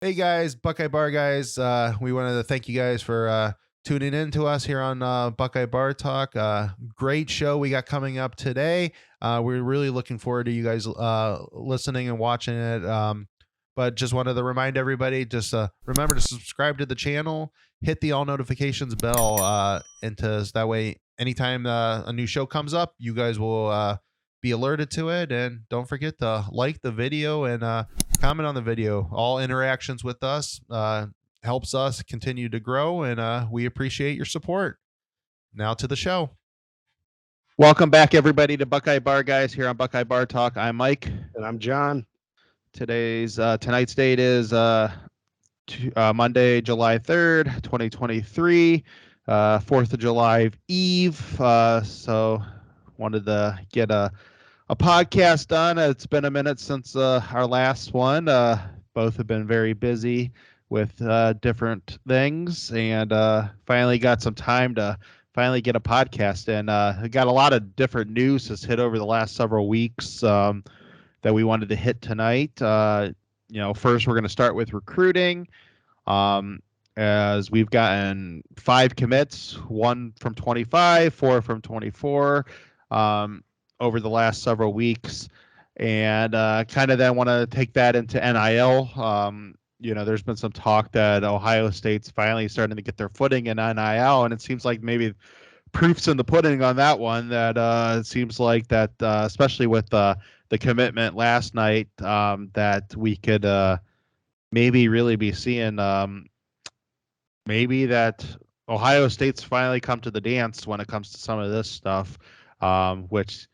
Hey guys, Buckeye Bar Guys. We wanted to thank you guys for tuning in to us here on Buckeye Bar Talk. Great show we got coming up today. We're really looking forward to you guys listening and watching it. But just wanted to remind everybody, just remember to subscribe to the channel, hit the all notifications bell, and that way, anytime a new show comes up, you guys will be alerted to it. And don't forget to like the video and comment on the video. All interactions with us helps us continue to grow, and we appreciate your support. Now to the show. Welcome back, everybody, to Buckeye Bar Guys here on Buckeye Bar Talk. I'm Mike. And I'm John. Tonight's date is Monday, July 3rd, 2023, 4th of July Eve. So wanted to get a podcast done. It's been a minute since our last one. Both have been very busy with different things, and finally got some time to finally get a podcast in. Got a lot of different news that's hit over the last several weeks that we wanted to hit tonight. First we're going to start with recruiting, as we've gotten 5 commits, 1 from 25, 4 from 24 over the last several weeks, and kind of then want to take that into NIL. There's been some talk that Ohio State's finally starting to get their footing in NIL, and it seems like maybe proof's in the pudding on that one. That it seems like that, especially with the commitment last night, that we could maybe really be seeing maybe that Ohio State's finally come to the dance when it comes to some of this stuff, which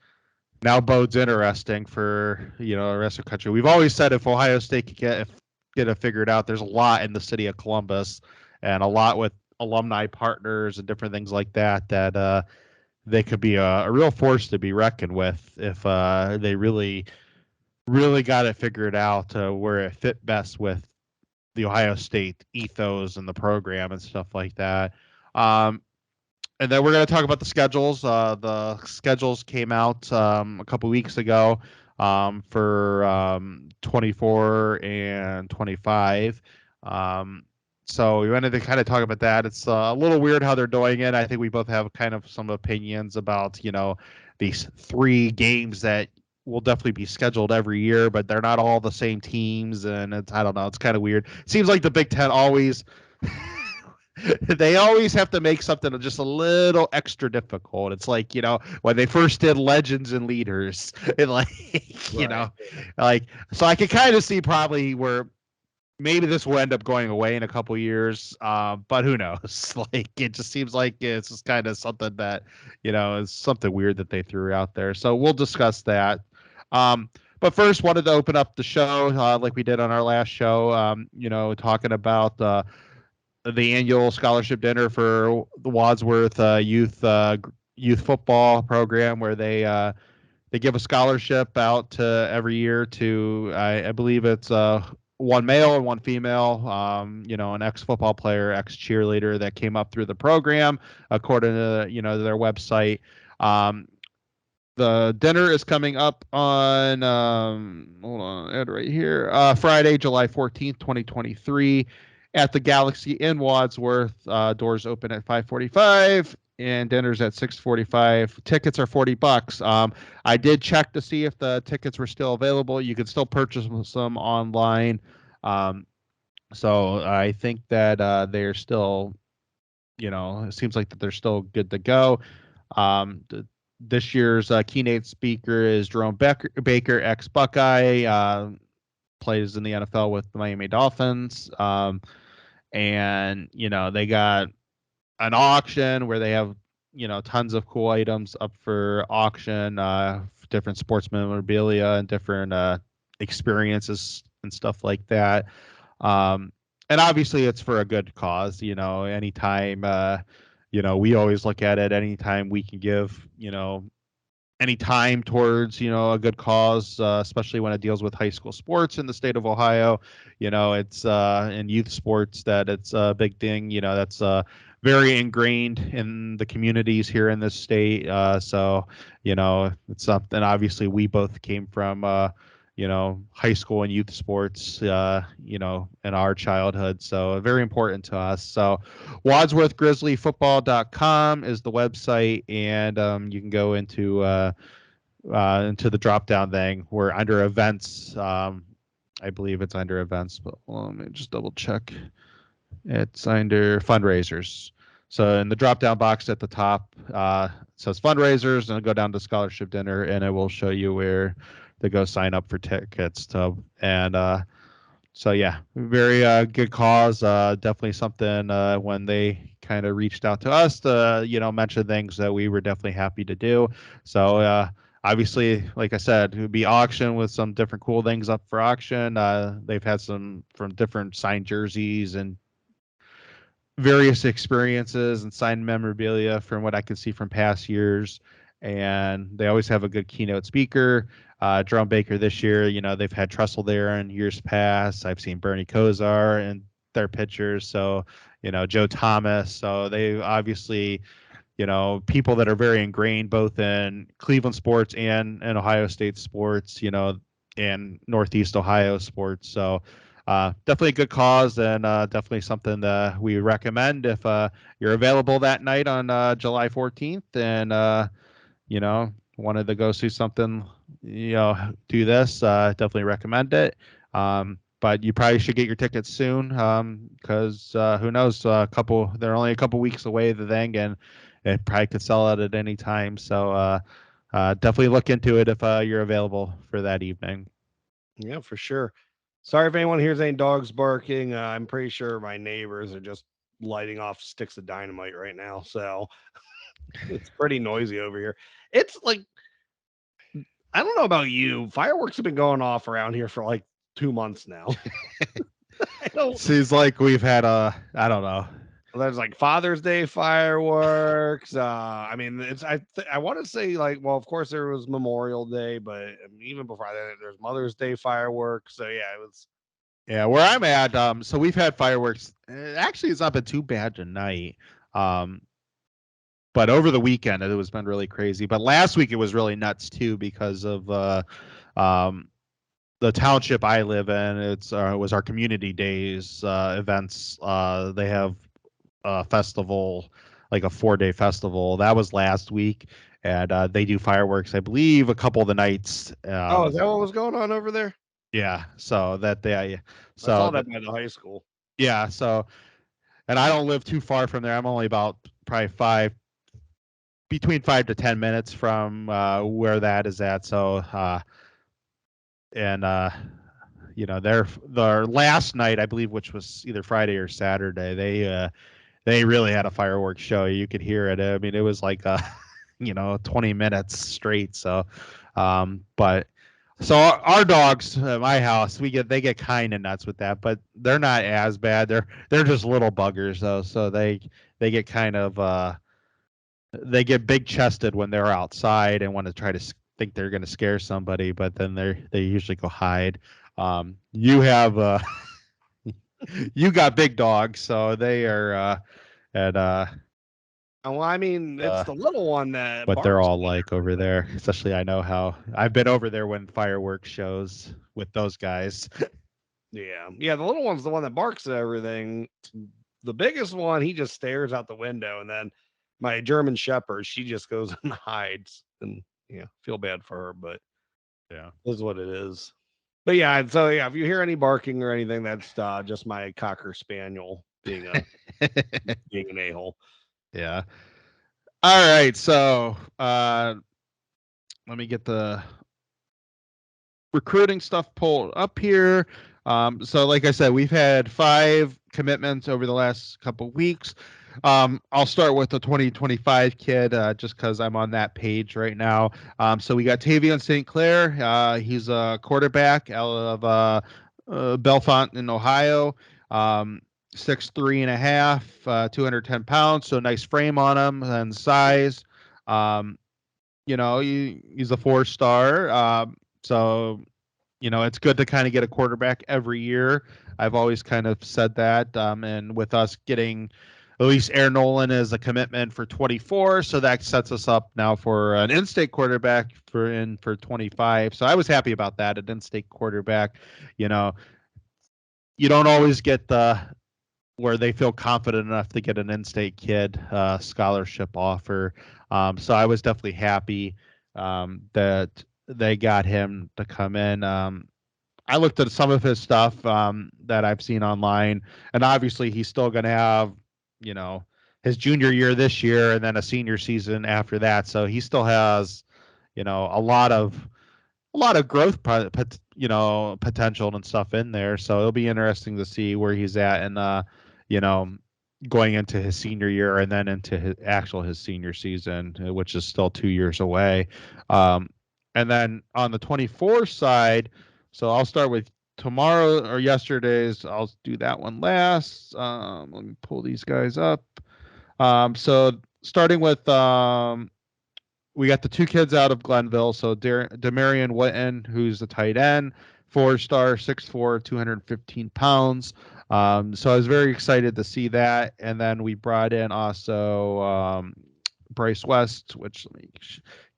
now bodes interesting for the rest of the country. We've always said if Ohio State could get it figured out, there's a lot in the city of Columbus and a lot with alumni partners and different things like that they could be a real force to be reckoned with if they really got it figured out where it fit best with the Ohio State ethos and the program and stuff like that. And then we're going to talk about the schedules. The schedules came out a couple weeks ago for 24 and 25. So we wanted to kind of talk about that. It's a little weird how they're doing it. I think we both have kind of some opinions about, these 3 games that will definitely be scheduled every year, but they're not all the same teams. And I don't know. It's kind of weird. It seems like the Big Ten always... they always have to make something just a little extra difficult. It's like, when they first did Legends and Leaders, and so I could kind of see probably where maybe this will end up going away in a couple years. But who knows? It just seems like it's just kind of something that, is something weird that they threw out there. So we'll discuss that. But first wanted to open up the show, like we did on our last show, talking about, the annual scholarship dinner for the Wadsworth Youth Football program, where they give a scholarship out every year to I believe it's 1 male and 1 female, an ex-football player, ex-cheerleader that came up through the program, according to their website. The dinner is coming up on hold on, Ed, right here, Friday, July 14th, 2023. At the Galaxy in Wadsworth. Doors open at 5:45 and dinner's at 6:45. Tickets are $40. I did check to see if the tickets were still available. You can still purchase some online. So I think that they're still, it seems like that they're still good to go. This year's keynote speaker is Jerome Baker, ex-Buckeye, plays in the NFL with the Miami Dolphins. And they got an auction where they have tons of cool items up for auction, different sports memorabilia and different experiences and stuff like that. And obviously it's for a good cause. Anytime we always look at it, anytime we can give any time towards a good cause, especially when it deals with high school sports in the state of Ohio. It's in youth sports that it's a big thing. That's very ingrained in the communities here in this state. So it's something. Obviously, we both came from high school and youth sports, in our childhood. So very important to us. So wadsworthgrizzlyfootball.com is the website, and you can go into the drop down thing. We're under events. I believe it's under events, but let me just double check. It's under fundraisers. So in the drop down box at the top, it says fundraisers, and go down to scholarship dinner, and it will show you where to go sign up for tickets. So yeah, very good cause. Definitely something when they kind of reached out to us to mention things that we were definitely happy to do. So obviously, like I said, it would be auction with some different cool things up for auction. They've had some from different signed jerseys and various experiences and signed memorabilia from what I can see from past years. And they always have a good keynote speaker. Jerome Baker this year, they've had Trussell there in years past. I've seen Bernie Kosar in their pictures. So, Joe Thomas. So they obviously, people that are very ingrained both in Cleveland sports and in Ohio State sports, and Northeast Ohio sports. So definitely a good cause, and definitely something that we recommend if you're available that night on July 14th and, wanted to go see something, do this. Definitely recommend it. But you probably should get your tickets soon because who knows? They're only a couple weeks away, the thing, and it probably could sell out at any time. So definitely look into it if you're available for that evening. Yeah, for sure. Sorry if anyone hears any dogs barking. I'm pretty sure my neighbors are just lighting off sticks of dynamite right now. So it's pretty noisy over here. It's like, I don't know about you. Fireworks have been going off around here for like 2 months now. Seems like we've had I don't know. There's like Father's Day fireworks. I mean, I want to say like, well, of course there was Memorial Day, but even before that, there's Mother's Day fireworks. So yeah, it was. Yeah, where I'm at, so we've had fireworks. Actually, it's not been too bad tonight. But over the weekend, it was been really crazy. But last week it was really nuts too because of the township I live in. It was our community days events. They have a festival, like a 4-day festival. That was last week, and they do fireworks, I believe, a couple of the nights. Is that what was going on over there? Yeah, so that they, I saw that by the high school. Yeah, so, and I don't live too far from there. I'm only about probably between 5 to 10 minutes from where that is at. So, their last night, I believe, which was either Friday or Saturday, they really had a fireworks show. You could hear it. I mean, it was like 20 minutes straight. So, but so our dogs at my house, they get kind of nuts with that, but they're not as bad. They're just little buggers though. So they get kind of they get big chested when they're outside and want to try to think they're going to scare somebody, but then they usually go hide. You have you got big dogs, so they are well, I mean, it's the little one that. But they're all like over there. Especially, I know how I've been over there when fireworks shows with those guys. Yeah, the little one's the one that barks at everything. The biggest one, he just stares out the window, and then my German Shepherd, she just goes and hides. And feel bad for her, but yeah, this is what it is. But yeah, so yeah, if you hear any barking or anything, that's just my Cocker Spaniel being being an a-hole. Yeah. All right, so let me get the recruiting stuff pulled up here. So like I said, we've had 5 commitments over the last couple weeks. I'll start with the 2025 kid just because I'm on that page right now. So we got Tavion St. Clair. He's a quarterback out of Bellefonte in Ohio. 6'3" and a half, 210 pounds. So nice frame on him and size. He's a 4-star. So, it's good to kind of get a quarterback every year. I've always kind of said that. And with us getting at least Aaron Nolan is a commitment for 24, so that sets us up now for an in-state quarterback for 25. So I was happy about that. An in-state quarterback, you know, you don't always get the where they feel confident enough to get an in-state kid scholarship offer. So I was definitely happy that they got him to come in. I looked at some of his stuff that I've seen online, and obviously he's still going to have, you know, his junior year this year and then a senior season after that. So he still has, you know, a lot of growth, you know, potential and stuff in there. So it'll be interesting to see where he's at and you know, going into his senior year and then into his senior season, which is still 2 years away. And then on the 24 side, so I'll start with tomorrow or yesterday's. I'll do that one last. Let me pull these guys up. So starting with we got the two kids out of Glenville. So Demarion Witten, who's the tight end, 4-star, 6'4", 215 pounds. So I was very excited to see that. And then we brought in also Bryce West, which let me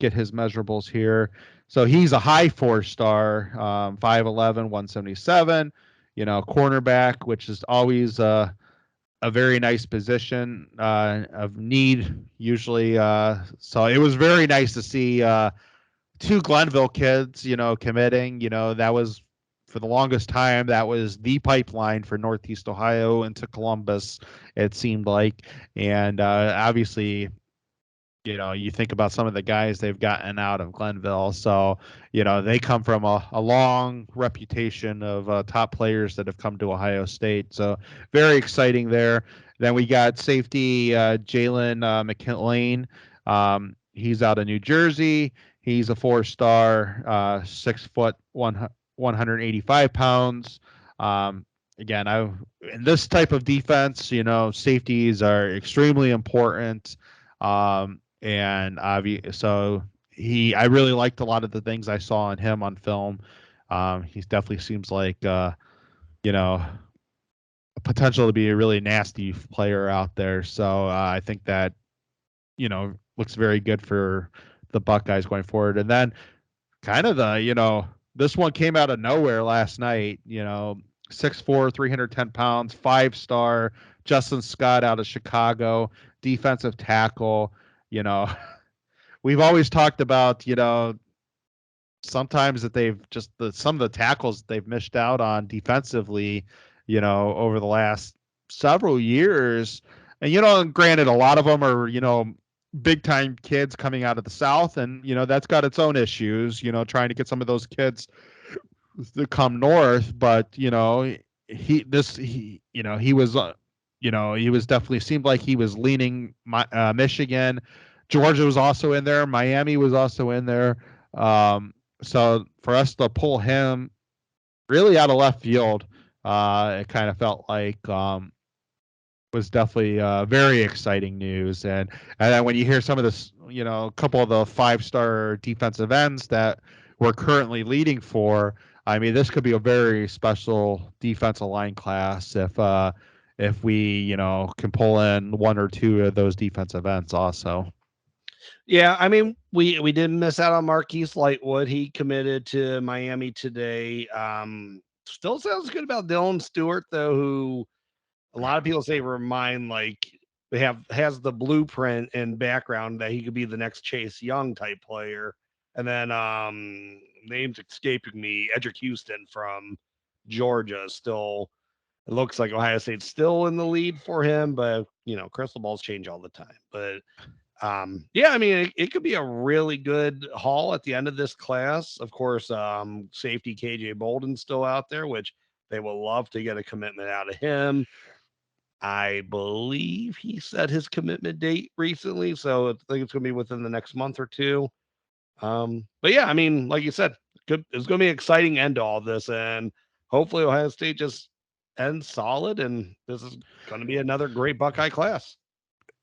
get his measurables here. So he's a high 4-star, 5'11", 177, you know, cornerback, which is always a very nice position of need usually. So it was very nice to see two Glenville kids, you know, committing. You know, that was for the longest time, that was the pipeline for Northeast Ohio into Columbus, it seemed like. And obviously, you know, you think about some of the guys they've gotten out of Glenville. So, you know, they come from a long reputation of top players that have come to Ohio State. So very exciting there. Then we got safety Jalen McLean. He's out of New Jersey. He's a 4-star, 6 foot, 185 pounds. Again, in this type of defense, you know, safeties are extremely important. And so I really liked a lot of the things I saw in him on film. He definitely seems like you know, a potential to be a really nasty player out there. So I think that, you know, looks very good for the Buckeyes going forward. And then kind of you know, this one came out of nowhere last night, you know, 6'4", 310 pounds, 5-star, Justin Scott out of Chicago, defensive tackle. You know, we've always talked about, you know, sometimes that they've just some of the tackles they've missed out on defensively, you know, over the last several years. And, you know, granted, a lot of them are, you know, big time kids coming out of the South. And, you know, that's got its own issues, you know, trying to get some of those kids to come north. But, you know, he was, you know, he was definitely seemed like he was leaning Michigan. Georgia was also in there. Miami was also in there. So for us to pull him really out of left field, it kind of felt like was definitely very exciting news. And then when you hear some of this, you know, a couple of the 5-star defensive ends that we're currently leading for, I mean, this could be a very special defensive line class if we, you know, can pull in one or two of those defensive ends also. Yeah, I mean, we didn't miss out on Marquise Lightwood. He committed to Miami today. Still sounds good about Dylan Stewart, though, who a lot of people say like has the blueprint and background that he could be the next Chase Young type player. And then name's escaping me, Edric Houston from Georgia. Still, it looks like Ohio State's still in the lead for him, but you know, crystal balls change all the time. But yeah, I mean, it could be a really good haul at the end of this class. Of course, safety KJ Bolden's still out there, which they will love to get a commitment out of him. I believe he set his commitment date recently, so I think it's going to be within the next month or two. But yeah, I mean, like you said, it's going to be an exciting end to all this, and hopefully Ohio State just ends solid, and this is going to be another great Buckeye class.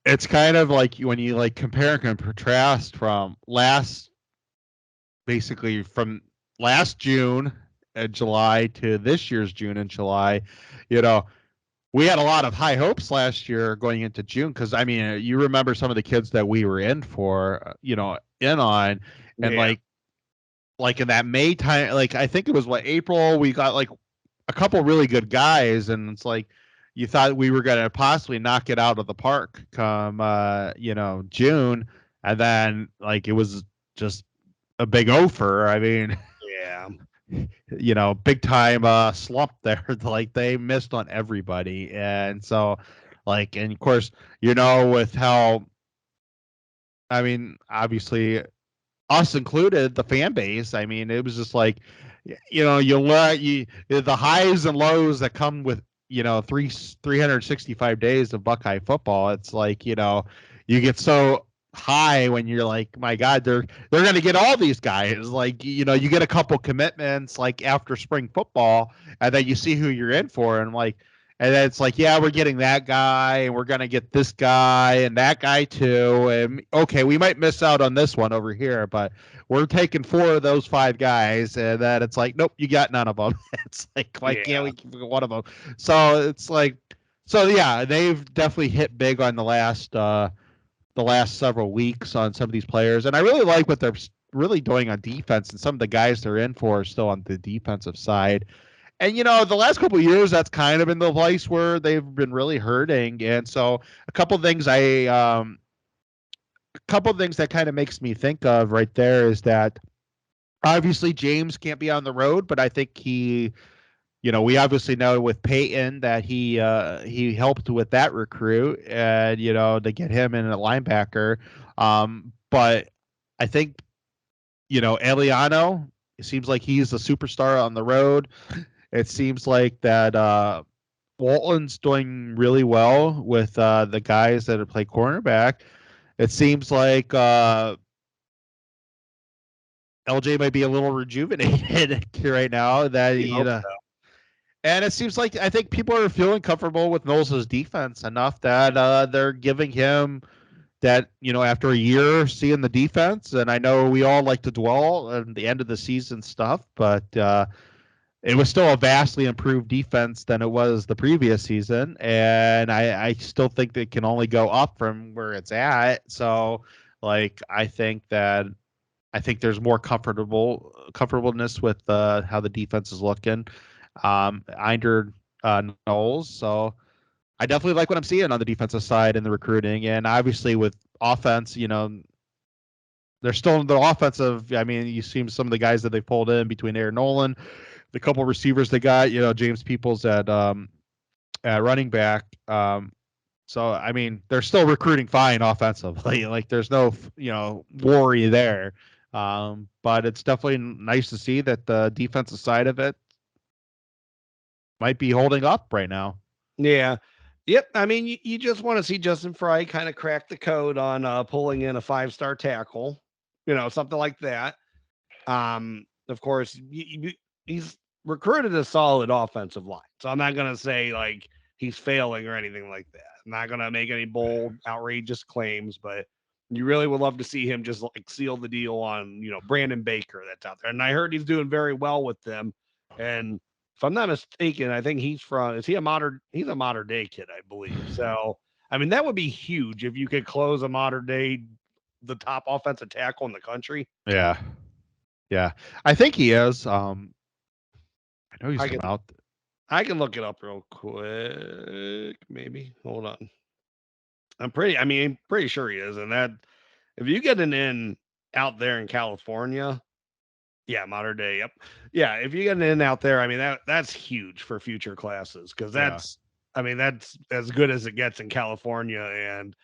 It's kind of like when you like compare and contrast from from last June and July to this year's June and July, you know, we had a lot of high hopes last year going into June because I mean, you remember some of the kids that we were in for, in on, and Yeah. like in that May time, like I think it was April, we got like a couple really good guys, and it's like you thought we were gonna possibly knock it out of the park come June, and then like it was just a big offer. I mean, Yeah. big time slump there. Like they missed on everybody, and so and of course with how, I mean, obviously us included, the fan base. I mean, it was just like, you learn the highs and lows that come with 365 days of Buckeye football. It's like you get so high when you're like, my God, they're gonna get all these guys. Like you get a couple commitments like after spring football, and then you see who you're in for, and like. And then it's like, yeah, we're getting that guy, and we're gonna get this guy and that guy too. And okay, we might miss out on this one over here, but we're taking 4 of those 5 guys. And then it's like, nope, you got none of them. It's like, why can't we keep one of them? So it's like, so yeah, they've definitely hit big on the last several weeks on some of these players, and I really like what they're really doing on defense, and some of the guys they're in for are still on the defensive side. And the last couple of years, that's kind of been the place where they've been really hurting. And so a couple things that kind of makes me think of right there is that obviously James can't be on the road, but I think he, we obviously know with Peyton that he helped with that recruit and to get him in a linebacker. But I think Eliano, it seems like he's a superstar on the road. It seems like that Walton's doing really well with the guys that play cornerback. It seems like LJ might be a little rejuvenated right now. That and it seems like I think people are feeling comfortable with Knowles' defense enough that they're giving him that after a year seeing the defense. And I know we all like to dwell on the end of the season stuff, but it was still a vastly improved defense than it was the previous season, and I still think that it can only go up from where it's at. So, I think there's more comfortableness with how the defense is looking under Knowles. So I definitely like what I'm seeing on the defensive side in the recruiting, and obviously with offense, they're still in the offensive. I mean, you see some of the guys that they pulled in between Aaron Nolan, the couple receivers they got, James Peoples at running back. So I mean, they're still recruiting fine offensively. Like there's no worry there. But it's definitely nice to see that the defensive side of it might be holding up right now. Yeah. Yep. I mean, you just want to see Justin Fry kind of crack the code on pulling in a 5-star tackle, something like that. Of course, he's recruited a solid offensive line. So I'm not going to say like he's failing or anything like that. I'm not going to make any bold, outrageous claims, but you really would love to see him just like seal the deal on, Brandon Baker that's out there. And I heard he's doing very well with them. And if I'm not mistaken, I think he's a modern day kid, I believe. So, I mean, that would be huge if you could close a modern day, the top offensive tackle in the country. Yeah. Yeah. I think he is. I know he's come out. I can look it up real quick. Maybe. Hold on. I'm pretty sure he is. And that if you get an in out there in California, yeah, modern day. Yep. Yeah, if you get an in out there, I mean that's huge for future classes because that's as good as it gets in California. And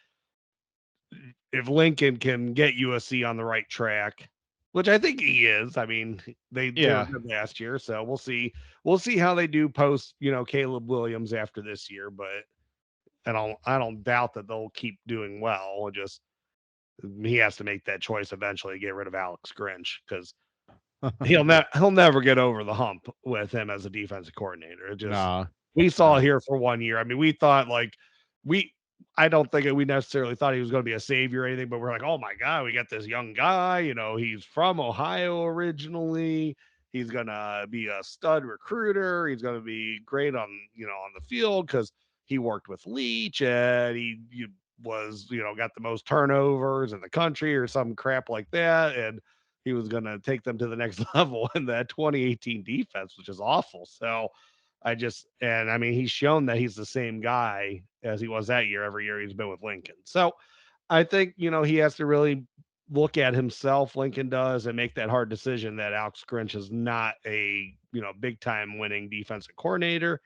if Lincoln can get USC on the right track, which I think he is. I mean, they were good last year, so we'll see. We'll see how they do post, Caleb Williams after this year, but I don't doubt that they'll keep doing well. Just he has to make that choice eventually to get rid of Alex Grinch because he'll never get over the hump with him as a defensive coordinator. It just we saw here for 1 year. I mean, we thought I don't think we necessarily thought he was going to be a savior or anything, but we're like, oh my God, we got this young guy. He's from Ohio originally. He's going to be a stud recruiter. He's going to be great on the field because he worked with Leach and he was, got the most turnovers in the country or some crap like that. And he was going to take them to the next level in that 2018 defense, which is awful. So he's shown that he's the same guy as he was that year, every year he's been with Lincoln. So I think, he has to really look at himself, Lincoln does, and make that hard decision that Alex Grinch is not a, big time winning defensive coordinator.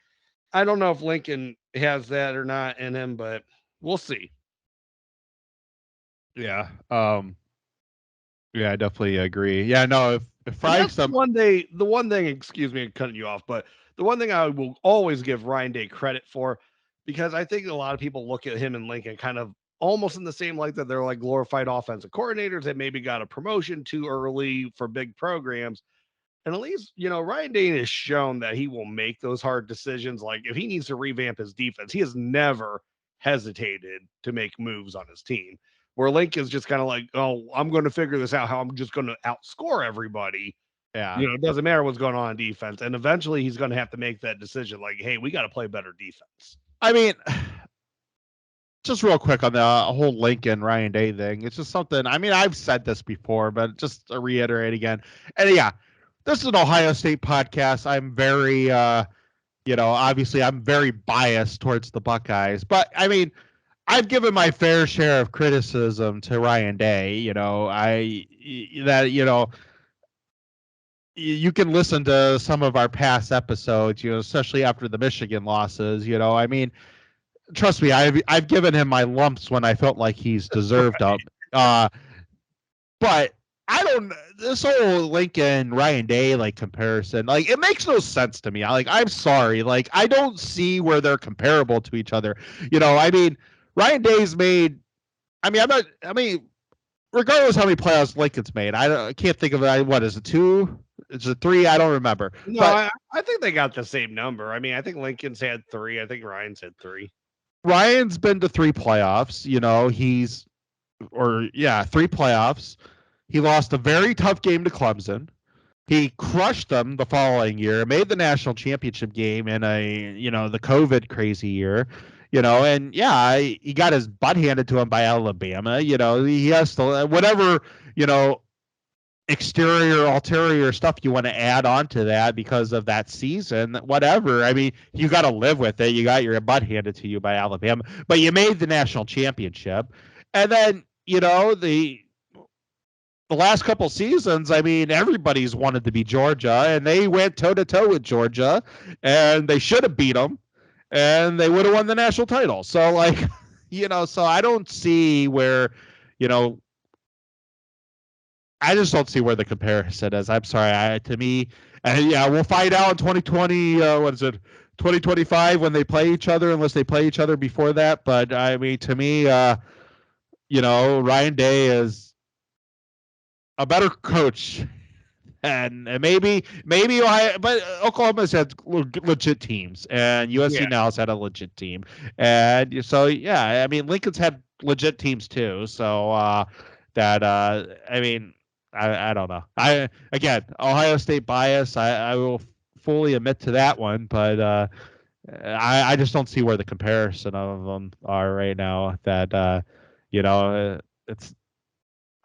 I don't know if Lincoln has that or not in him, but we'll see. Yeah. Yeah, I definitely agree. Yeah, no, if Frank's the one thing, excuse me, cutting you off, but the one thing I will always give Ryan Day credit for, because I think a lot of people look at him and Lincoln kind of almost in the same light that they're like glorified offensive coordinators that maybe got a promotion too early for big programs. And at least, Ryan Day has shown that he will make those hard decisions. Like if he needs to revamp his defense, he has never hesitated to make moves on his team. Where Lincoln's just kind of like, oh, I'm going to figure this out, how I'm just going to outscore everybody. Yeah. It doesn't matter what's going on in defense. And eventually he's going to have to make that decision like, hey, we got to play better defense. I mean, just real quick on the whole Lincoln Ryan Day thing. It's just something, I mean, I've said this before, but just to reiterate again. And yeah, this is an Ohio State podcast. I'm very, obviously I'm very biased towards the Buckeyes, but I mean, I've given my fair share of criticism to Ryan Day. You can listen to some of our past episodes, especially after the Michigan losses. I mean, trust me, I've given him my lumps when I felt like he's deserved them. But I don't. This whole Lincoln Ryan Day comparison, it makes no sense to me. I'm sorry, I don't see where they're comparable to each other. I mean, Ryan Day's made. Regardless how many playoffs Lincoln's made, I can't think of it. What is it? 2? Is it 3? I don't remember. No, but I think they got the same number. I mean, I think Lincoln's had 3. I think Ryan's had 3. Ryan's been to 3 playoffs. 3 playoffs. He lost a very tough game to Clemson. He crushed them the following year, made the national championship game in the COVID crazy year, and yeah, he got his butt handed to him by Alabama. He has to, whatever, ulterior stuff you want to add on to that because of that season, whatever. I mean, you got to live with it. You got your butt handed to you by Alabama, but you made the national championship. And then, the last couple seasons, I mean, everybody's wanted to be Georgia, and they went toe-to-toe with Georgia, and they should have beat them, and they would have won the national title. So, so I don't see where, I just don't see where the comparison is. I'm sorry. To me, and yeah, we'll find out in 2020, 2025 when they play each other, unless they play each other before that. But, I mean, to me, Ryan Day is a better coach, and maybe Ohio, but Oklahoma's had legit teams, and USC now has had a legit team, and so yeah, I mean Lincoln's had legit teams too. So I mean, I don't know. Ohio State bias. I will fully admit to that one, but I just don't see where the comparison of them are right now. That it's.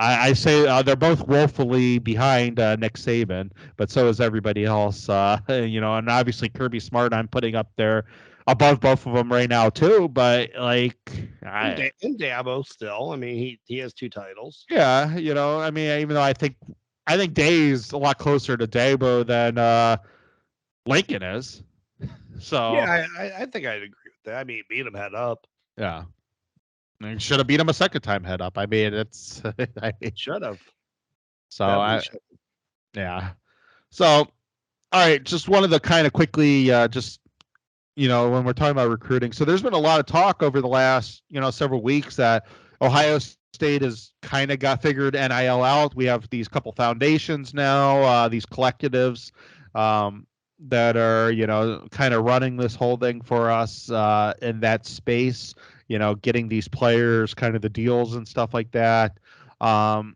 I say they're both woefully behind Nick Saban, but so is everybody else. And obviously Kirby Smart, I'm putting up there above both of them right now too. But and Dabo still. I mean, he has 2 titles. Yeah, I mean, even though I think Day's a lot closer to Dabo than Lincoln is. So yeah, I think I'd agree with that. I mean, beat him head up. Yeah. Should have beat him a second time head up. I mean, it's should have. So yeah. So, all right, just wanted to kind of quickly when we're talking about recruiting. So there's been a lot of talk over the last several weeks that Ohio State has kind of got figured NIL out. We have these couple foundations now, these collectives that are kind of running this whole thing for us in that space. Getting these players, kind of the deals and stuff like that. And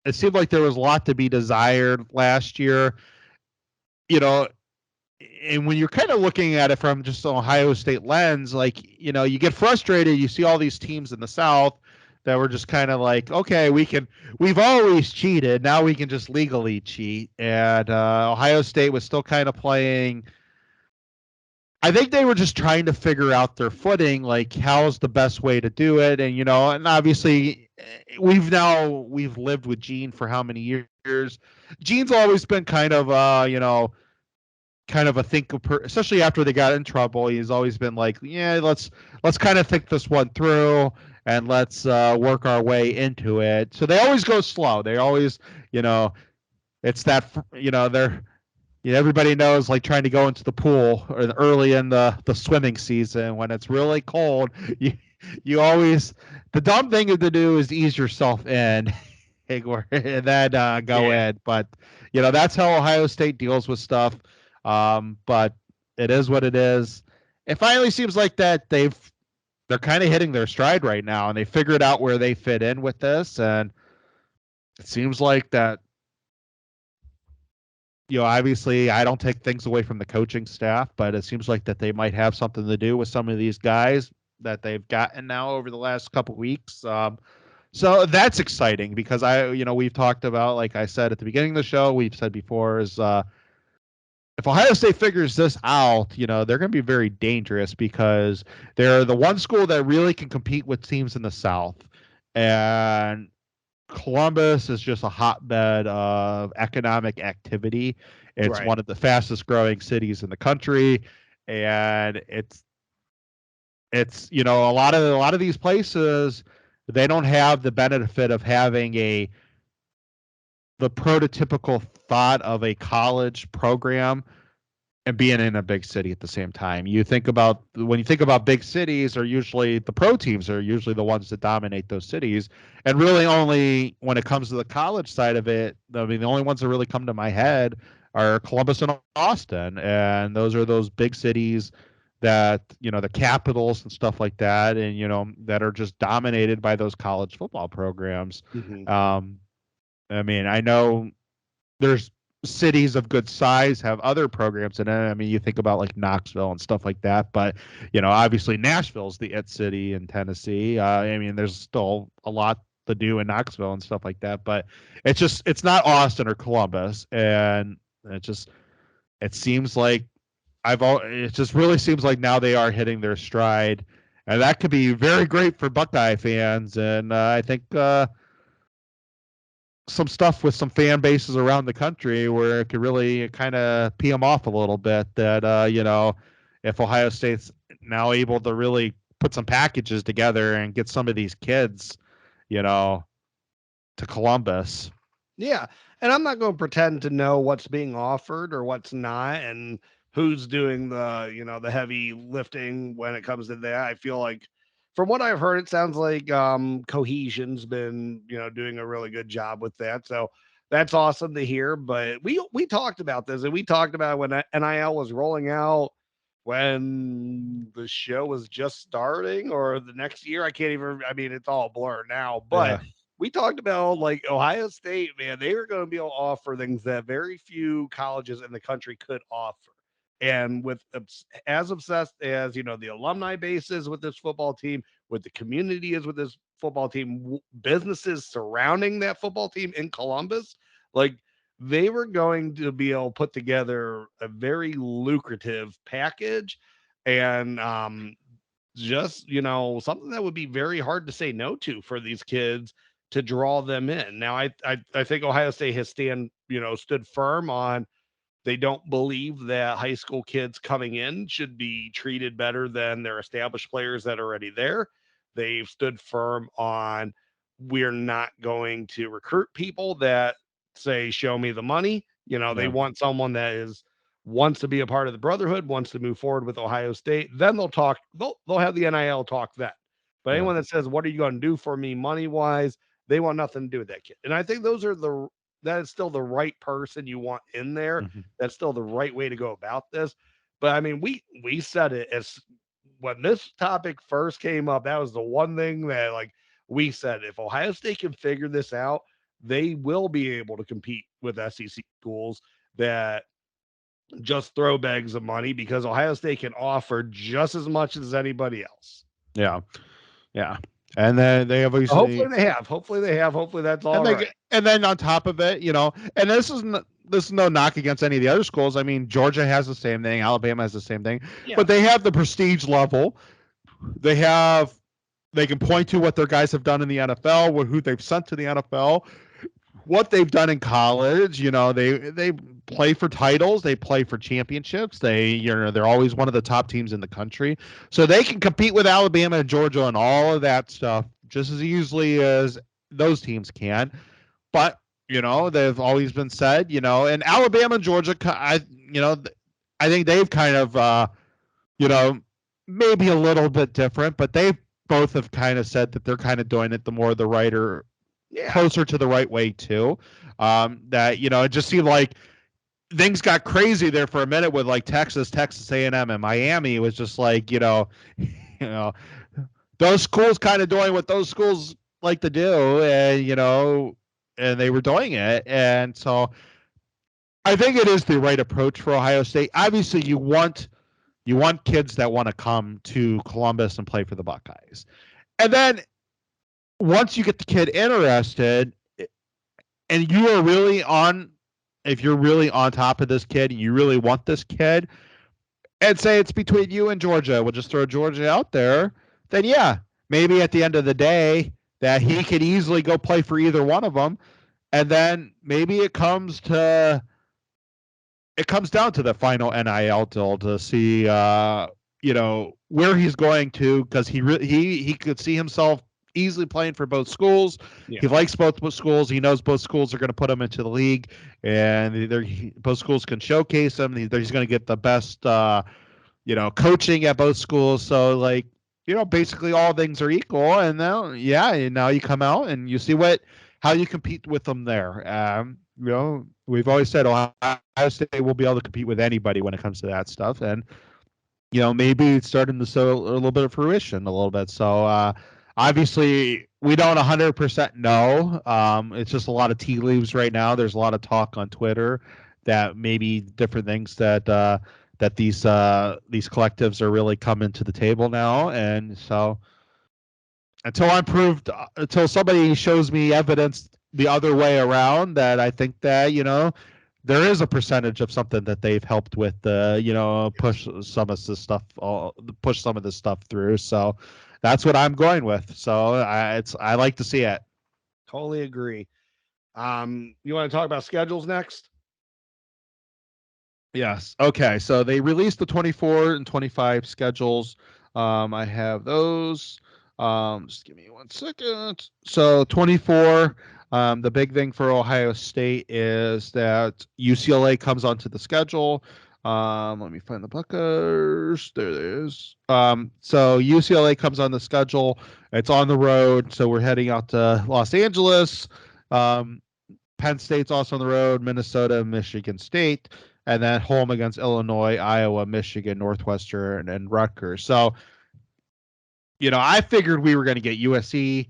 it seemed like there was a lot to be desired last year. and when you're kind of looking at it from just an Ohio State lens, like, you get frustrated. You see all these teams in the South that were just kind of like, okay, we've always cheated. Now we can just legally cheat. And Ohio State was still kind of playing. I think they were just trying to figure out their footing, like how's the best way to do it. And, and obviously we've lived with Gene for how many years? Gene's always been kind of, kind of a especially after they got in trouble. He's always been like, yeah, let's kind of think this one through and let's work our way into it. So they always go slow. They always, it's that, they're, everybody knows, like, trying to go into the pool or early in the swimming season when it's really cold. You always, the dumb thing to do is ease yourself in and then go in. But that's how Ohio State deals with stuff. But it is what it is. It finally seems like that they're kind of hitting their stride right now, and they figured out where they fit in with this. And it seems like that, obviously I don't take things away from the coaching staff, but it seems like that they might have something to do with some of these guys that they've gotten now over the last couple of weeks. So that's exciting because we've talked about, like I said at the beginning of the show, we've said before, is if Ohio State figures this out, they're going to be very dangerous because they're the one school that really can compete with teams in the South. And Columbus is just a hotbed of economic activity. It's one of the fastest growing cities in the country. And it's a lot of these places, they don't have the benefit of having the prototypical thought of a college program and being in a big city at the same time. When you think about big cities, the pro teams are usually the ones that dominate those cities. And really only when it comes to the college side of it, I mean, the only ones that really come to my head are Columbus and Austin. And those are those big cities that, the capitals and stuff like that, and, that are just dominated by those college football programs. Mm-hmm. I mean, I know there's cities of good size have other programs in it. I mean, you think about like Knoxville and stuff like that, but obviously Nashville's the it city in Tennessee. I mean, there's still a lot to do in Knoxville and stuff like that, but it's not Austin or Columbus, and it seems like it just really seems like now they are hitting their stride, and that could be very great for Buckeye fans, and I think some stuff with some fan bases around the country where it could really kind of pee them off a little bit that, if Ohio State's now able to really put some packages together and get some of these kids, to Columbus. Yeah. And I'm not going to pretend to know what's being offered or what's not and who's doing the heavy lifting when it comes to that. I feel like from what I've heard, it sounds like Cohesion's been, doing a really good job with that. So that's awesome to hear. But we talked about this, and we talked about when NIL was rolling out, when the show was just starting, or the next year. I mean, it's all blurred now, but we talked about like Ohio State, man, they were going to be able to offer things that very few colleges in the country could offer. And with as obsessed as, the alumni base is with this football team, with the community is with this football team, businesses surrounding that football team in Columbus, like they were going to be able to put together a very lucrative package. And just, something that would be very hard to say no to for these kids to draw them in. Now, I think Ohio State has stood firm on they don't believe that high school kids coming in should be treated better than their established players that are already there. They've stood firm on we're not going to recruit people that say, show me the money. They want someone that wants to be a part of the brotherhood, wants to move forward with Ohio State. Then they'll have the NIL talk then. But anyone that says, what are you going to do for me money wise? They want nothing to do with that kid. And I think that is still the right person you want in there. Mm-hmm. That's still the right way to go about this. But I mean, we said it as when this topic first came up, that was the one thing that like we said, if Ohio State can figure this out, they will be able to compete with SEC schools that just throw bags of money because Ohio State can offer just as much as anybody else. Yeah. And then they obviously Hopefully they have. Hopefully that's all right. And then on top of it, and this is no knock against any of the other schools. I mean, Georgia has the same thing, Alabama has the same thing, but they have the prestige level. They can point to what their guys have done in the NFL, who they've sent to the NFL, what they've done in college. They play for titles, they play for championships. They're always one of the top teams in the country, so they can compete with Alabama and Georgia and all of that stuff just as easily as those teams can. But they've always been said, and Alabama and Georgia, I think they've kind of maybe a little bit different, but they both have kind of said that they're kind of doing it the more the right or closer to the right way too. That it just seemed like things got crazy there for a minute with like Texas A&M, and Miami. It was just like those schools kind of doing what those schools like to do, and they were doing it, and so I think it is the right approach for Ohio State. Obviously, you want kids that want to come to Columbus and play for the Buckeyes. And then once you get the kid interested and you are really if you're really on top of this kid and you really want this kid, and say it's between you and Georgia, we'll just throw Georgia out there, then yeah, maybe at the end of the day that he could easily go play for either one of them. And then maybe it comes down to the final NIL deal to see, where he's going to, because he could see himself easily playing for both schools. Yeah. He likes both schools. He knows both schools are going to put him into the league, and both schools can showcase him. He's going to get the best, coaching at both schools. So, basically all things are equal. And now you come out and you see how you compete with them there. We've always said Ohio State will be able to compete with anybody when it comes to that stuff. And, maybe it's starting to show a little bit of fruition a little bit. So, obviously, we don't 100% know. It's just a lot of tea leaves right now. There's a lot of talk on Twitter that maybe different things that these collectives are really coming to the table now. And so until somebody shows me evidence the other way around, that I think that, there is a percentage of something that they've helped with, push some of this stuff through. So that's what I'm going with. So I like to see it. Totally agree. You want to talk about schedules next? Yes. Okay. So they released the 24 and 25 schedules. I have those. Just give me 1 second. So 24, the big thing for Ohio State is that UCLA comes onto the schedule. Let me find the Buckeyes. There it is. So UCLA comes on the schedule. It's on the road. So we're heading out to Los Angeles. Penn State's also on the road, Minnesota, Michigan State, and then home against Illinois, Iowa, Michigan, Northwestern, and Rutgers. So, I figured we were going to get USC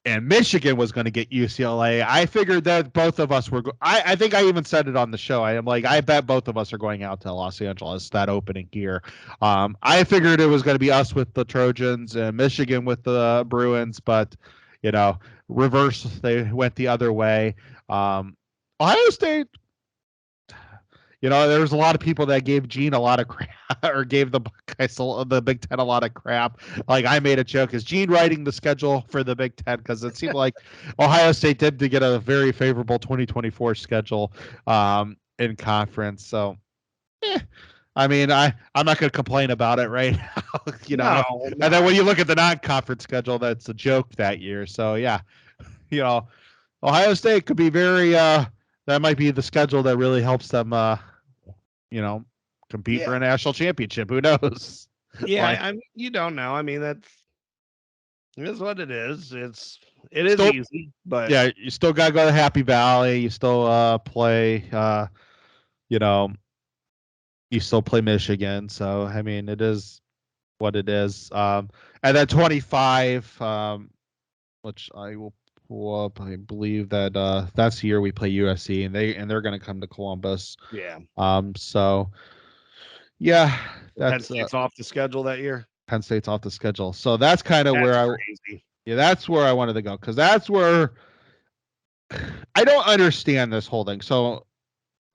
and Michigan was going to get UCLA. I figured that both of us were I think I even said it on the show. I am like, I bet both of us are going out to Los Angeles, that opening here. I figured it was going to be us with the Trojans and Michigan with the Bruins, but, reverse, they went the other way. Ohio State, there was a lot of people that gave Gene a lot of crap, or gave the Buckeyes, the Big Ten, a lot of crap. Like, I made a joke, is Gene writing the schedule for the Big Ten? Because it seemed like Ohio State did to get a very favorable 2024 schedule in conference. So, I mean, I'm not going to complain about it right now, No. And then when you look at the non-conference schedule, that's a joke that year. So, yeah, Ohio State could be very that might be the schedule that really helps them, compete for a national championship. Who knows? Yeah, you don't know. I mean, it is what it is. It is still easy, but yeah, you still got to go to Happy Valley. You still play, you still play Michigan. So, I mean, it is what it is. And then 25, which I will Well, I believe that that's the year we play USC, and they're going to come to Columbus. Yeah. So yeah, Penn that's State's off the schedule that year. Penn State's off the schedule. So that's kind of where Crazy. that's where I wanted to go, because that's where I don't understand this whole thing. So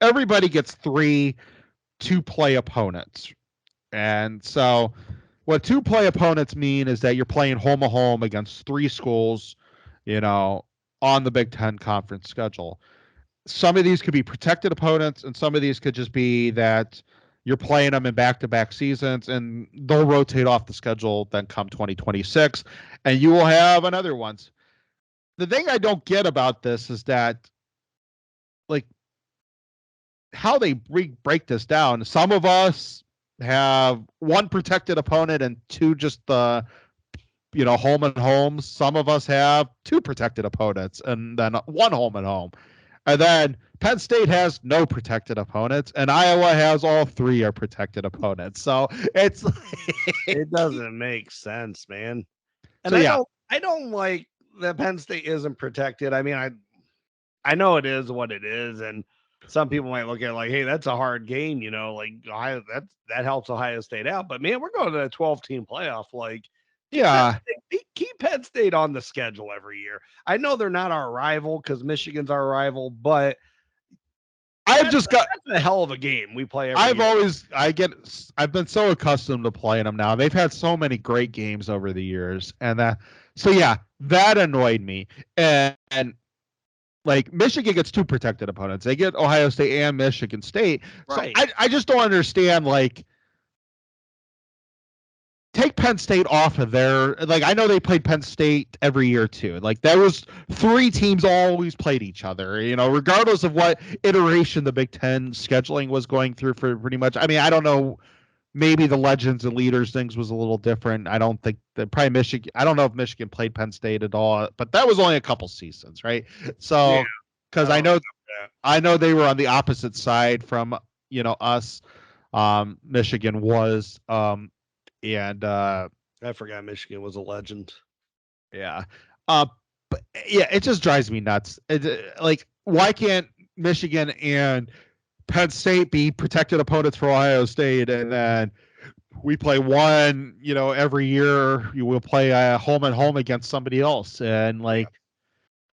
everybody gets 3 2-play opponents, and so what 2-play opponents mean is that you're playing home against 3 schools, on the Big Ten conference schedule. Some of these could be protected opponents, and some of these could just be that you're playing them in back-to-back seasons, and they'll rotate off the schedule then come 2026, and you will have another ones. The thing I don't get about this is that, like, how they break this down. Some of us have 1 protected opponent and 2 just the home and homes. Some of us have 2 protected opponents and then 1 home and home. And then Penn State has no protected opponents, and Iowa has all 3 are protected opponents. So it's it doesn't make sense, man. And so, I don't like that Penn State isn't protected. I mean, I know it is what it is, and some people might look at it like, hey, that's a hard game, like Ohio, that helps Ohio State out. But man, we're going to a 12-team playoff. Like, yeah, keep Penn State on the schedule every year. I know they're not our rival because Michigan's our rival, but that's a hell of a game we play every year. I've been so accustomed to playing them now. They've had so many great games over the years, and that annoyed me. And like, Michigan gets 2 protected opponents. They get Ohio State and Michigan State. Right. So I just don't understand, like, take Penn State off of there. Like, I know they played Penn State every year too. Like, there was 3 teams always played each other, regardless of what iteration the Big Ten scheduling was going through for pretty much. I mean, I don't know. Maybe the Legends and Leaders things was a little different. I don't think that probably Michigan. I don't know if Michigan played Penn State at all, but that was only a couple seasons, right? So, because I know they were on the opposite side from us. Michigan was, and I forgot Michigan was a Legend. Yeah, but yeah, it just drives me nuts. Like, why can't Michigan and Penn State be protected opponents for Ohio State, and then we play one, every year you will play a home and home against somebody else. And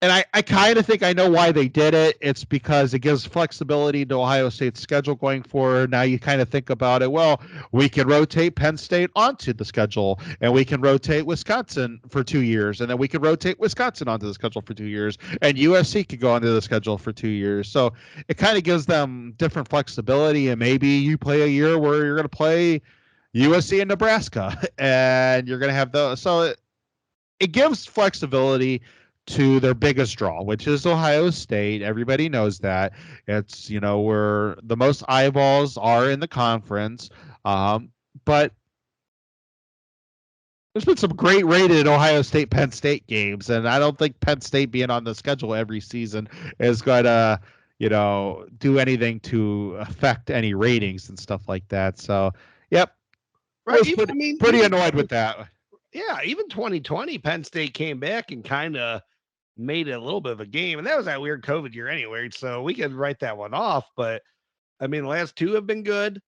and I kind of think I know why they did it. It's because it gives flexibility to Ohio State's schedule going forward. Now you kind of think about it. Well, we can rotate Penn State onto the schedule, and we can rotate Wisconsin for 2 years, and then we can rotate Wisconsin onto the schedule for 2 years, and USC could go onto the schedule for 2 years. So it kind of gives them different flexibility, and maybe you play a year where you're going to play USC and Nebraska, and you're going to have those. So it gives flexibility to their biggest draw, which is Ohio State. Everybody knows that. It's, where the most eyeballs are in the conference. But there's been some great rated Ohio State Penn State games, and I don't think Penn State being on the schedule every season is going to, do anything to affect any ratings and stuff like that. So, yep. Right. I was pretty annoyed with that. Yeah, even 2020, Penn State came back and kind of made it a little bit of a game, and that was that weird COVID year anyway, so we could write that one off. But I mean, the last 2 have been good.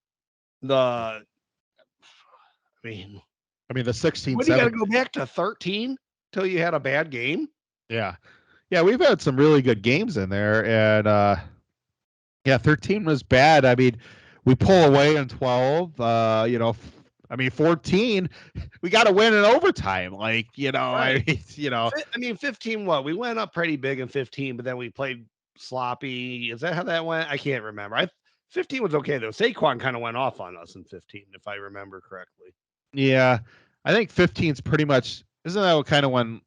I mean the 16. What, you got to go back to 13 till you had a bad game? Yeah, we've had some really good games in there, and 13 was bad. I mean, we pull away in 12. 14, we got to win in overtime. Like, Right. I mean, 15, what? We went up pretty big in 15, but then we played sloppy. Is that how that went? I can't remember. 15 was okay, though. Saquon kind of went off on us in 15, if I remember correctly. Yeah. I think 15's pretty much, isn't that what kind of when?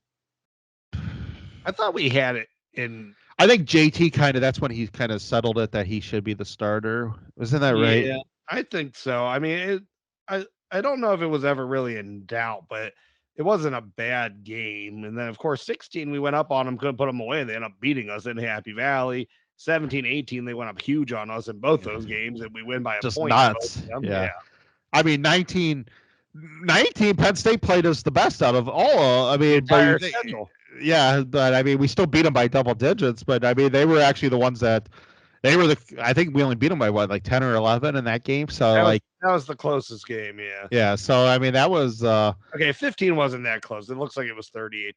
I thought we had it in. I think JT that's when he kind of settled it that he should be the starter. Isn't that right? Yeah, I think so. I mean, I don't know if it was ever really in doubt, but it wasn't a bad game. And then, of course, 16, we went up on them, couldn't put them away. They ended up beating us in Happy Valley. 17, 18, they went up huge on us in both those games, and we win by a point. Nuts. Yeah. I mean, 19, Penn State played us the best out of all. I mean, Yeah, but I mean, we still beat them by double digits. But I mean, they were actually the ones that I think we only beat them by what, like 10 or 11 in that game. So that was the closest game. Yeah. yeah. So I mean, that was Okay, 15 wasn't that close. It looks like it was 38-10.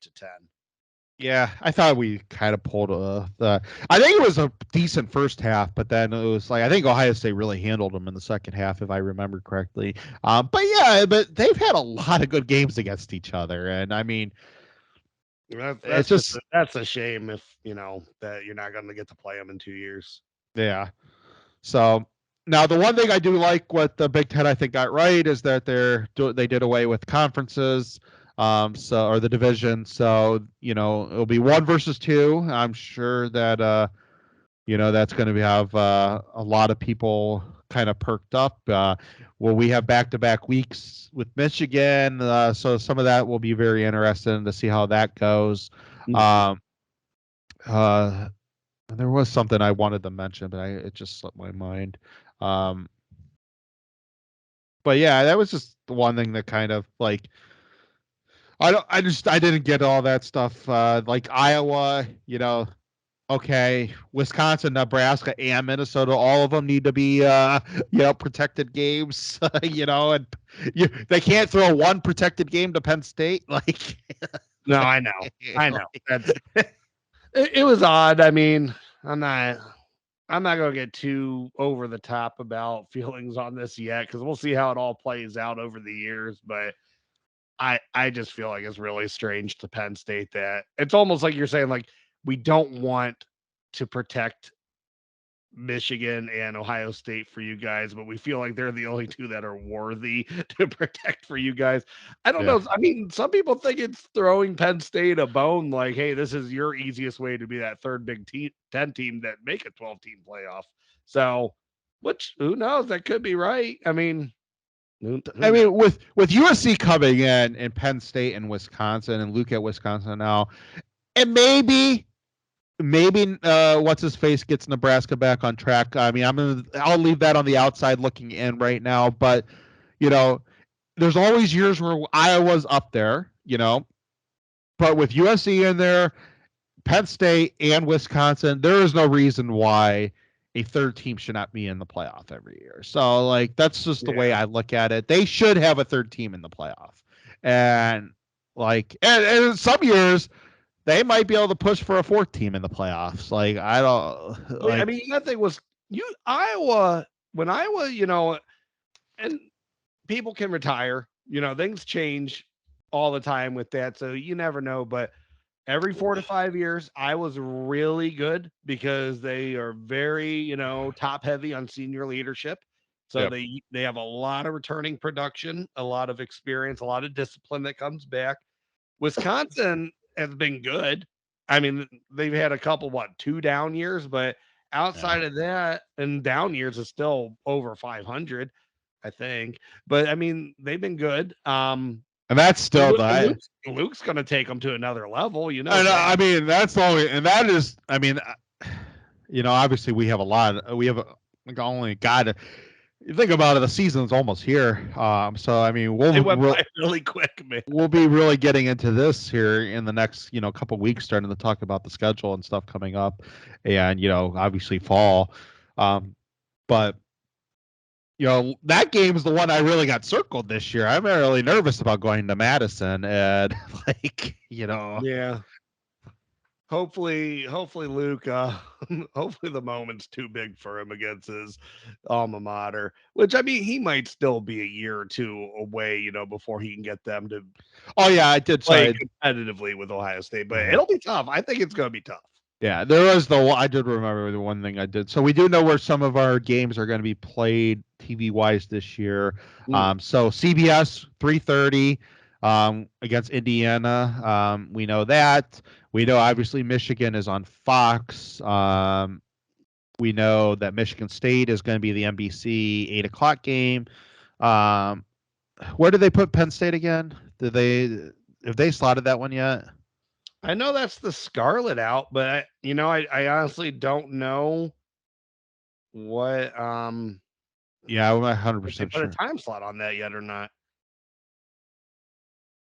yeah. I thought we kind of pulled the. I think it was a decent first half, but then it was like I think Ohio State really handled them in the second half, if I remember correctly. But yeah, but they've had a lot of good games against each other, and I mean, That's that's a shame if that you're not going to get to play them in 2 years. yeah. So now the one thing I do like what the Big Ten I think got right is that they did away with conferences, or the division. So it'll be 1 versus 2. I'm sure that that's going to have a lot of people kind of perked up. Well, we have back-to-back weeks with Michigan, so some of that will be very interesting to see how that goes. Um, there was something I wanted to mention, but it just slipped my mind. But yeah, that was just the one thing that kind of like I didn't get all that stuff. Like Iowa, okay, Wisconsin, Nebraska, and Minnesota, all of them need to be protected games. And they can't throw one protected game to Penn State. Like, no, I know. It was odd. I mean, I'm not going to get too over the top about feelings on this yet because we'll see how it all plays out over the years. But I just feel like it's really strange to Penn State that it's almost like you're saying, like, we don't want to protect Michigan and Ohio State for you guys, but we feel like they're the only two that are worthy to protect for you guys. I don't know. I mean, some people think it's throwing Penn State a bone, like, hey, this is your easiest way to be that third Big 10 team that make a 12-team playoff. So, which, who knows? That could be right. I mean, I mean, with USC coming in and Penn State and Wisconsin and Luke at Wisconsin now, and maybe what's his face gets Nebraska back on track. I mean, I'll leave that on the outside looking in right now, but there's always years where Iowa's up there, but with USC in there, Penn State and Wisconsin, there is no reason why a third team should not be in the playoff every year. So like that's just the way I look at it. They should have a third team in the playoff. And like and some years they might be able to push for a fourth team in the playoffs. Like I don't like, I mean, that thing was Iowa when Iowa, and people can retire, things change all the time with that. So you never know, but every 4 to 5 years, Iowa's really good because they are very, top heavy on senior leadership. So they have a lot of returning production, a lot of experience, a lot of discipline that comes back. Wisconsin has been good. I mean, they've had a couple, 2 down years, but outside of that, and down years is still over 500, I think. But I mean, they've been good. And that's still Luke's going to take them to another level, I mean, that's only, and that is, I mean, obviously we have only God. You think about it, the season's almost here. So I mean, it went by really quick, man. We'll be really getting into this here in the next, couple weeks, starting to talk about the schedule and stuff coming up, and obviously fall. But that game is the one I really got circled this year. I'm really nervous about going to Madison, and like, yeah. Hopefully Luke, hopefully the moment's too big for him against his alma mater, which I mean, he might still be a year or two away, before he can get them to. Oh yeah, I did play competitively with Ohio State, but it'll be tough. I think it's going to be tough. Yeah, I did remember the one thing I did. So we do know where some of our games are going to be played TV wise this year. So CBS 3:30 against Indiana. We know that. We know obviously Michigan is on Fox. We know that Michigan State is going to be the NBC 8:00 game. Where did they put Penn State again? Have they slotted that one yet? I know that's the Scarlet out, but I honestly don't know what. Yeah, I'm 100% sure. Put a time slot on that yet or not?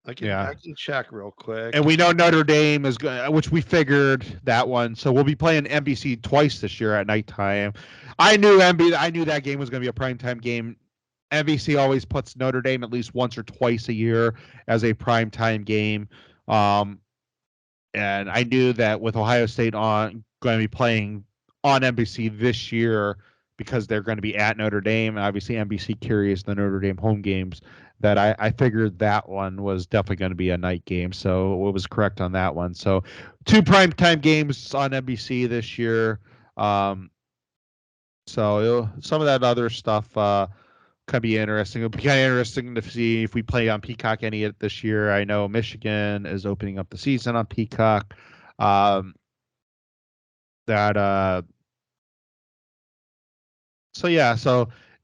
I can check real quick. And we know Notre Dame is good, which we figured that one. So we'll be playing NBC twice this year at nighttime. I knew that game was going to be a primetime game. NBC always puts Notre Dame at least once or twice a year as a primetime game. And I knew that with Ohio State going to be playing on NBC this year because they're going to be at Notre Dame. Obviously, NBC carries the Notre Dame home games. That I figured that one was definitely going to be a night game. So it was correct on that one. So 2 primetime games on NBC this year. So some of that other stuff could be interesting. It'll be kind of interesting to see if we play on Peacock any this year. I know Michigan is opening up the season on Peacock. So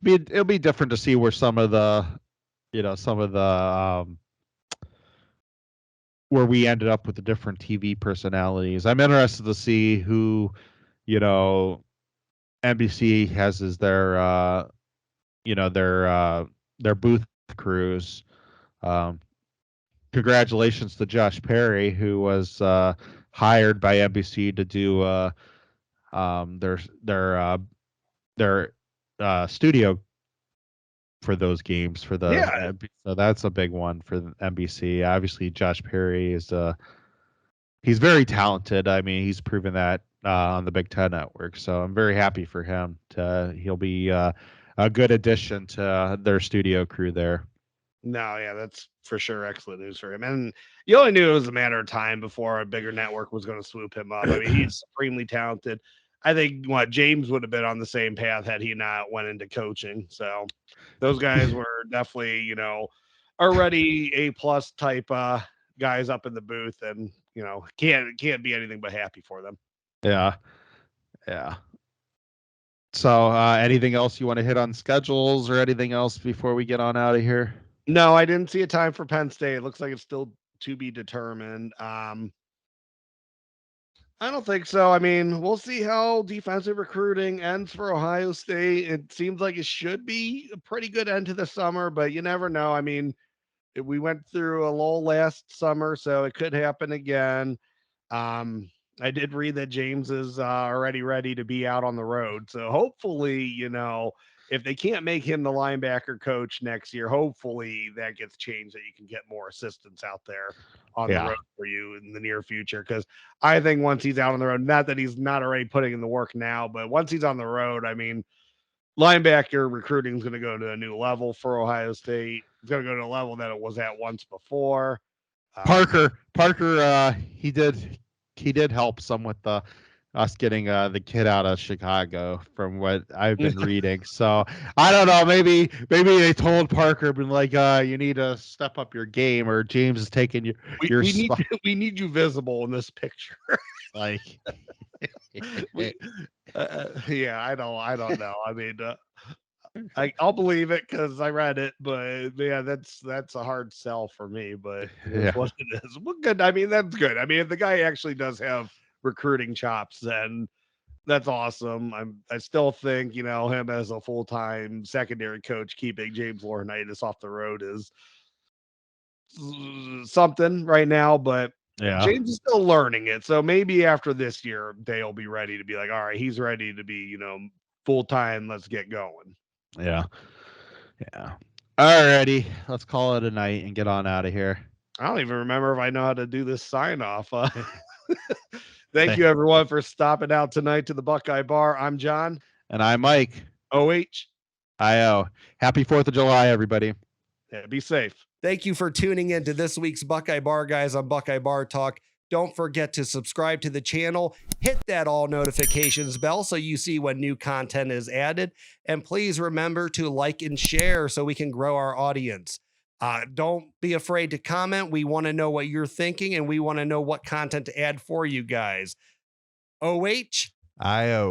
it'll be different to see where some of the where we ended up with the different TV personalities. I'm interested to see who, NBC has as their booth crews. Congratulations to Josh Perry, who was hired by NBC to do their studio for those games so that's a big one for NBC. Obviously, Josh Perry is he's very talented. I mean, he's proven that on the Big Ten Network. So I'm very happy for him. He'll be a good addition to their studio crew there. No, yeah, that's for sure excellent news for him. And you only knew it was a matter of time before a bigger network was going to swoop him up. I mean, he's supremely talented. I think James would have been on the same path had he not went into coaching. So those guys were definitely, already A+ type guys up in the booth, and can't be anything but happy for them. Yeah. So anything else you want to hit on schedules or anything else before we get on out of here? No, I didn't see a time for Penn State. It looks like it's still to be determined. I don't think so. I mean, we'll see how defensive recruiting ends for Ohio State. It seems like it should be a pretty good end to the summer, but you never know. I mean, we went through a lull last summer, so it could happen again. I did read that James is already ready to be out on the road. So hopefully, if they can't make him the linebacker coach next year, hopefully that gets changed, that you can get more assistants out there on the road for you in the near future. Because I think once he's out on the road, not that he's not already putting in the work now, but once he's on the road, I mean, linebacker recruiting is going to go to a new level for Ohio State. It's going to go to a level that it was at once before. Parker, he did help some with us getting the kid out of Chicago, from what I've been reading. So I don't know. Maybe they told Parker, been like, you need to step up your game, or James is taking your spot. We need you visible in this picture. Like, yeah, I don't know. I mean, I'll believe it because I read it, but yeah, that's a hard sell for me. But it's what it is. Well, good. I mean, that's good. I mean, if the guy actually does have recruiting chops, then that's awesome. I still think him as a full-time secondary coach, keeping James Laurinaitis off the road is something right now, but James is still learning it. So maybe after this year, they'll be ready to be like, all right, he's ready to be full-time. Let's get going. Yeah. Alrighty, let's call it a night and get on out of here. I don't even remember if I know how to do this sign off. Thank you, everyone, for stopping out tonight to the Buckeye Bar. I'm John. And I'm Mike. OH. IO. Happy 4th of July, everybody. Yeah, be safe. Thank you for tuning in to this week's Buckeye Bar Guys on Buckeye Bar Talk. Don't forget to subscribe to the channel, hit that all notifications bell so you see when new content is added. And please remember to like and share so we can grow our audience. Don't be afraid to comment. We want to know what you're thinking, and we want to know what content to add for you guys. OH. IO.